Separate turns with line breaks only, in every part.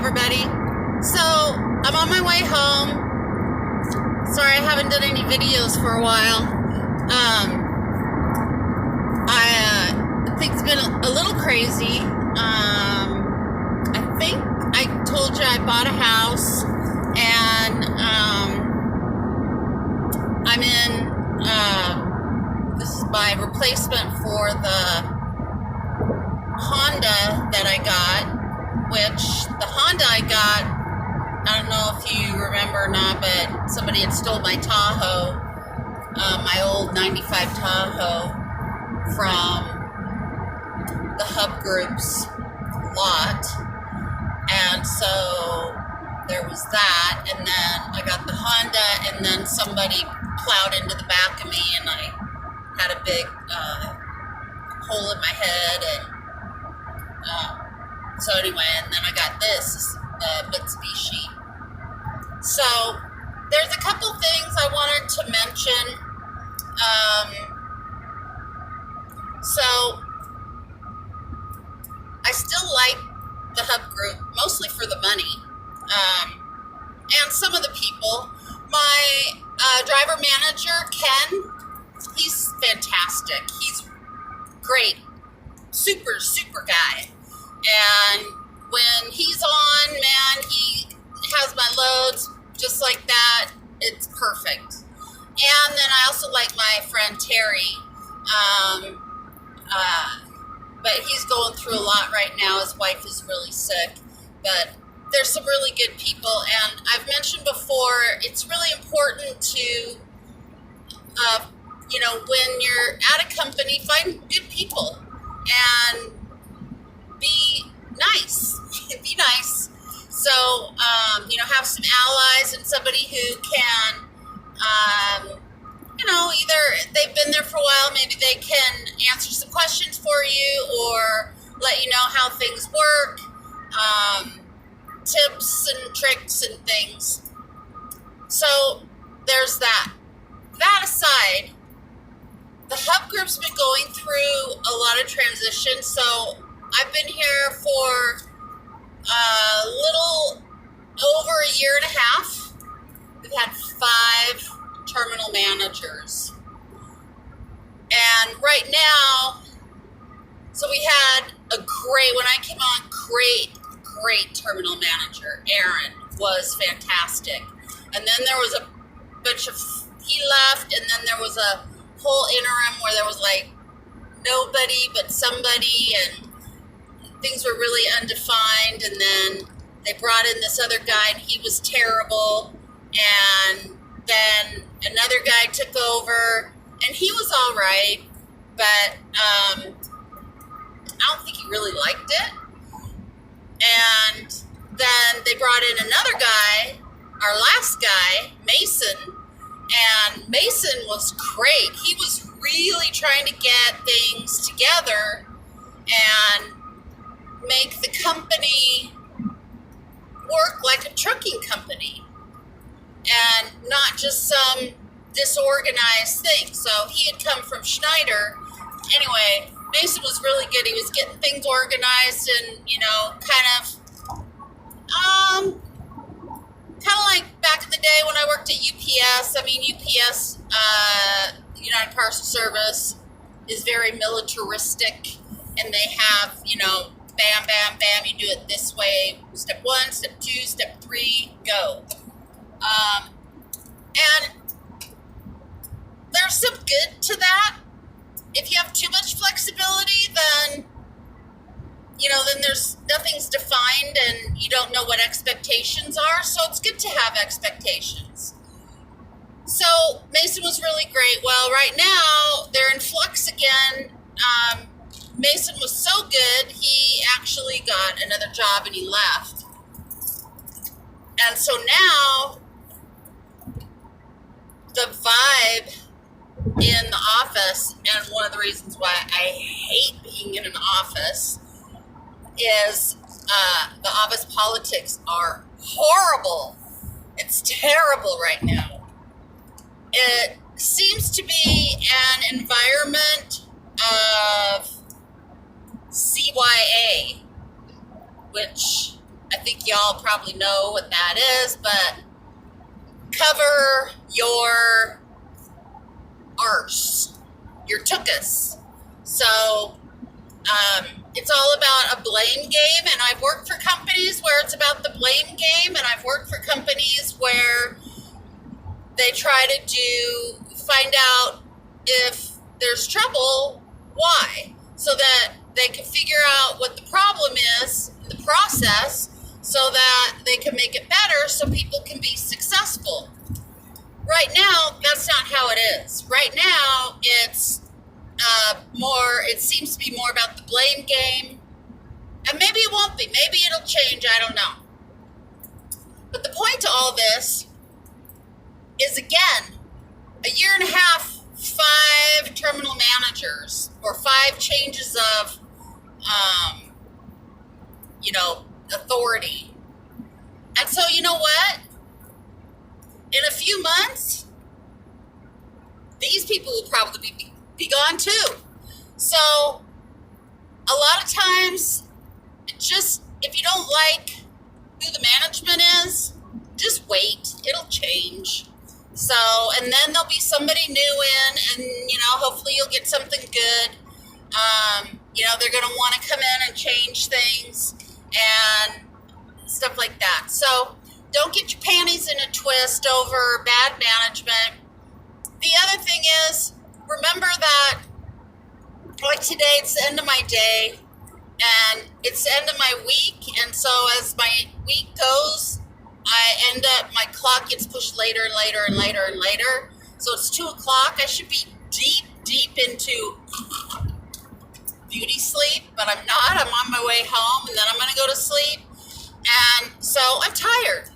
everybody. So, I'm on my way home. Sorry I haven't done any videos for a while. I think it's been a little crazy. I think I told you I bought a house, and I'm in, this is my replacement for the Honda that I got, which the Honda I got, I don't know if you remember or not, but somebody had stole my Tahoe, my old 95 Tahoe from the Hub Group's lot. And so there was that, and then I got the Honda, and then somebody plowed into the back of me, and I had a big hole in my head, and so anyway, and then I got this Mitsubishi. So there's a couple things I wanted to mention. So I still like the Hub Group, mostly for the money, and some of the people. My driver manager, Ken, he's fantastic. He's great. Super, super guy. And when he's on, man, he has my loads just like that. It's perfect. And then I also like my friend Terry. But he's going through a lot right now. His wife is really sick. But there's some really good people. And I've mentioned before, it's really important to, when you're at a company, find good people. And be nice. Be nice. So, have some allies and somebody who can, either they've been there for a while, maybe they can answer some questions for you or let you know how things work, tips and tricks and things. So, there's that. That aside, the Hub Group's been going through a lot of transition, so I've been here for a little over a year and a half. We've had 5 terminal managers. And right now, so we had when I came on, great terminal manager. Aaron was fantastic. And then there was a bunch of, he left, and then there was a whole interim where there was like nobody but somebody, and things were really undefined. And then they brought in this other guy, and he was terrible. And then another guy took over, and he was all right, but I don't think he really liked it. And then they brought in another guy, our last guy, Mason, and Mason was great. He was really trying to get things together and make the company work like a trucking company and not just some disorganized thing. So he had come from Schneider. Anyway, Mason was really good. He was getting things organized and, kind of like back in the day when I worked at UPS. I mean, UPS, United Parcel Service, is very militaristic, and they have, bam, bam, bam, you do it this way, step 1, step 2, step 3, go. And there's some good to that. If you have too much flexibility, then nothing's defined and you don't know what expectations are. So it's good to have expectations. So Mason was really great. Well, right now they're in flux again. Mason was so good, he actually got another job and he left. And so now the vibe in the office, and one of the reasons why I hate being in an office, is the office politics are horrible. It's terrible right now. It seems to be an environment of CYA, which I think y'all probably know what that is, but cover your arse, your tuchus. So it's all about a blame game, and I've worked for companies where it's about the blame game, and I've worked for companies where they try to find out if there's trouble, why, so that they can figure out what the problem is, the process, so that they can make it better so people can be successful. Right now, that's not how it is. Right now, it's it seems to be more about the blame game. And maybe it won't be. Maybe it'll change. I don't know. But the point to all this is, again, a year and a half, 5 terminal managers, or 5 changes of, authority. And so, you know what? In a few months, these people will probably be gone too. So, a lot of times, if you don't like who the management is, just wait. It'll change. So, and then there'll be somebody new in, and, hopefully you'll get something good. They're going to want to come in and change things and stuff like that. So, don't get your panties in a twist over bad management. The other thing is, remember that, like today, it's the end of my day, and it's the end of my week, and so as my week goes, my clock gets pushed later and later and later and later. So it's 2 o'clock. I should be deep into beauty sleep, but I'm not. I'm on my way home, and then I'm going to go to sleep. And so I'm tired.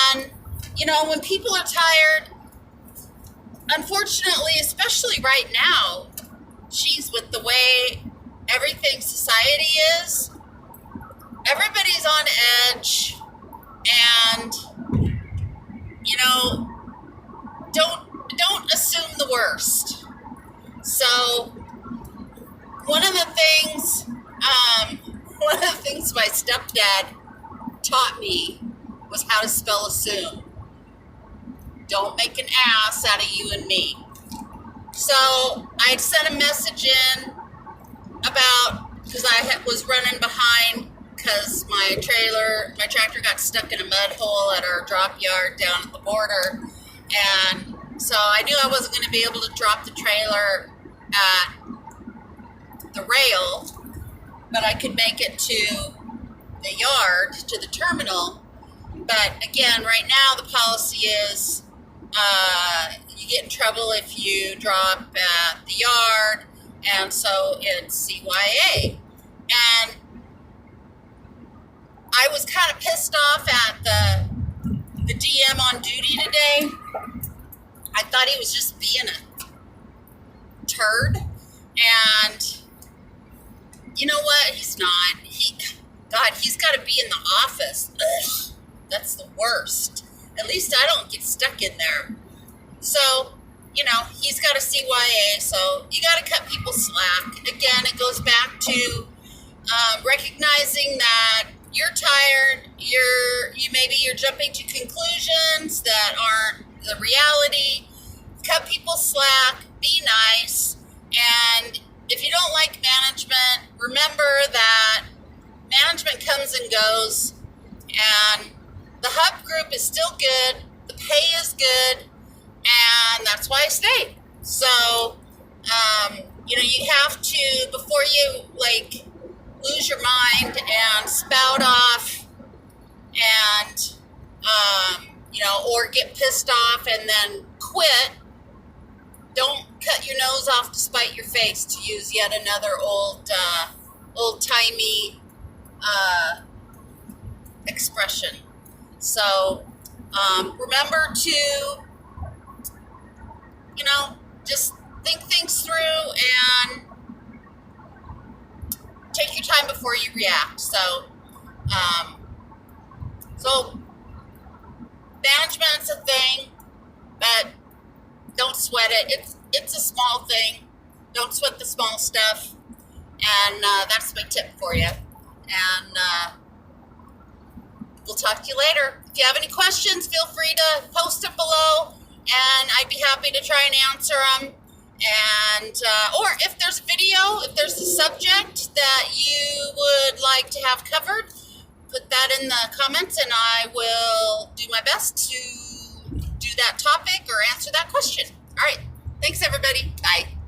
And, when people are tired, unfortunately, especially right now, with the way everything society is, everybody's on edge. And, don't assume the worst. So one of the things my stepdad taught me was how to spell assume. Don't make an ass out of you and me. So I sent a message in because I was running behind because my tractor got stuck in a mud hole at our drop yard down at the border. And so I knew I wasn't going to be able to drop the trailer at the rail, but I could make it to the yard, to the terminal. But again, right now the policy is you get in trouble if you drop at the yard, and so it's CYA. And I was kind of pissed off at the DM on duty today. I thought he was just being a turd. And you know what? He's not. He's got to be in the office. Ugh, that's the worst. At least I don't get stuck in there. So, he's got a CYA, so you got to cut people slack. Again, it goes back to recognizing that you're tired, maybe you're jumping to conclusions that aren't the reality. Cut people slack, be nice, and if you don't like management, remember that management comes and goes, and the hub group is still good, the pay is good, and that's why I stayed. So, you have to, before you, lose your mind and spout off and, or get pissed off and then quit, don't cut your nose off to spite your face, to use yet another old-timey expression. So, remember to, just think things through and take your time before you react. So management's a thing, but don't sweat it. It's a small thing. Don't sweat the small stuff. And that's my tip for you. And talk to you later. If you have any questions, feel free to post them below, and I'd be happy to try and answer them. And or if there's a video, if there's a subject that you would like to have covered, put that in the comments, and I will do my best to do that topic or answer that question. All right. Thanks, everybody. Bye.